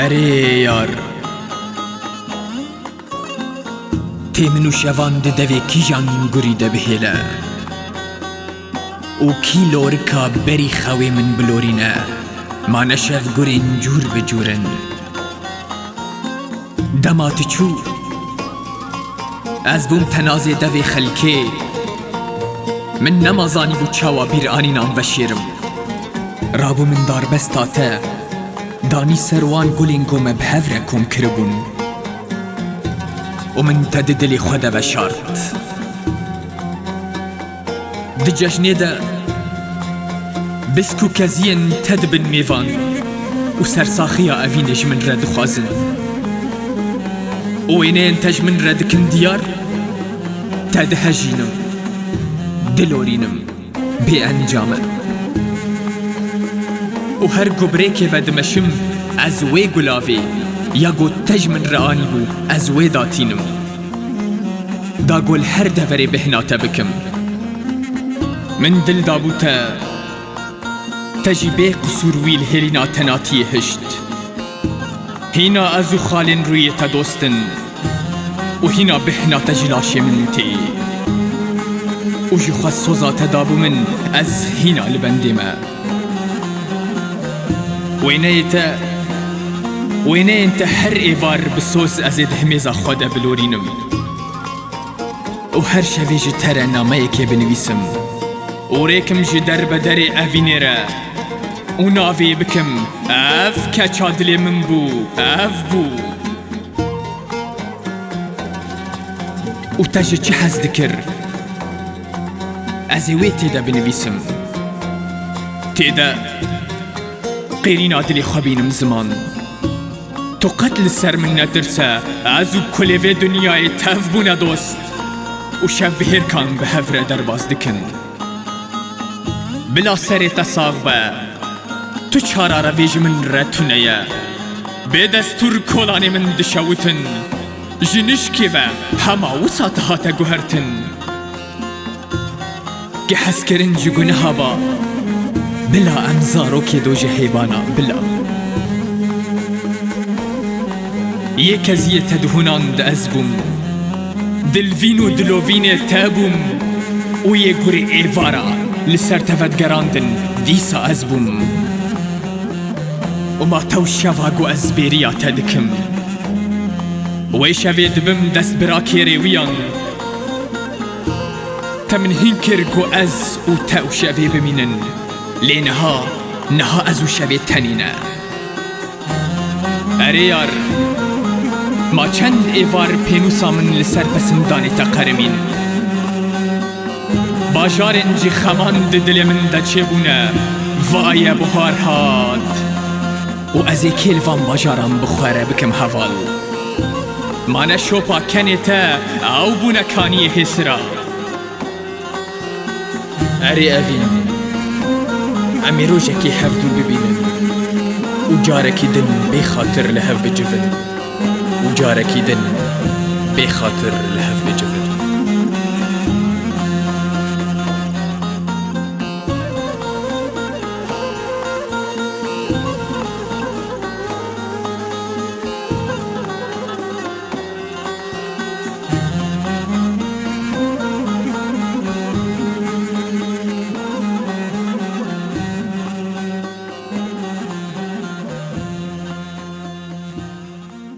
اری یار تی منو شوان ده دوی کی جان گوری ده بهیله او کی لورکا بری خوی من بلورینه ما نشف گورین جور بجورن دمات چو از بوم تنازی دوی خلکه من نمازانی بو چاوا بیر آنینان وشیرم رابو من دار بستاته دانی سروان گلینگو مبهور کم کربون و من تد دلی خود بشارت ده جشنه ده بسکو کزین تد بن میوان و سرساخیا اوینش من رد خوازن و اینه انتج من رد کن دیار تد هجینم دلورینم بی انجامه و هر گبره که ودمشم از وی گلاوی یا گو تج من رانی بو از وی داتینم دا گل هر دوری بهناته بکم من دل دابوتا تجی بی قصور ویل هلینا تناتی هشت هینا ازو خالین روی تا دوستن و هینا بهناته جلاشی من تی و جو خواست سوزات دابو من از هینا لبندیمه وینه انت هر ایوار بسوز ازید همیزا خود بلورینم و هر شویج تر نامه که بنویسم و ریکم جی در بدر اوینه را و ناوی بکم اف که چادلی من بو اف بو و تجی چه حز دکر از وی تیدا بنویسم تیدا قیرین عدلی خوابینم زمان تو قتل سر من ندرسه ازو کلیوه دنیای تف بونه دوست و شب بهر کان به هفره در باز دکن بلا سر تصاغ به تو چارا رویج من رتونه یه به دستور کلانی من دشوتن جنشکی و همه وسط هاته گوهرتن که حس کرن جگونه هوا بلا امزارو که دو جهیبانا بلا یک از یه تدهوناند از بوم دلوین و دلووین تابوم و یه گوری ایوارا لسر تفدگراندن دیسا از بوم و ما تو شواگو از بیریا تدکم وی شوید بم دست براکی ریویان تمن هینکر گو از و تو شوی بمینن لینها نها ازو شوی تنینه اره یار ما چند ایوار پینوسا من لسر پسندانی تا قرمین باجار انجی خمان دل من دا چه بونه وای بخار هاد و از ایکیل وان باجارم بخوره بکم حوال ما نشوپا کنی تا او بونه کانی حسرا اره اوین امی روژکی هفدو ببینن و جارکی دن بی خاطر لحف بجفن و جارکی دن بی خاطر لحف بجفن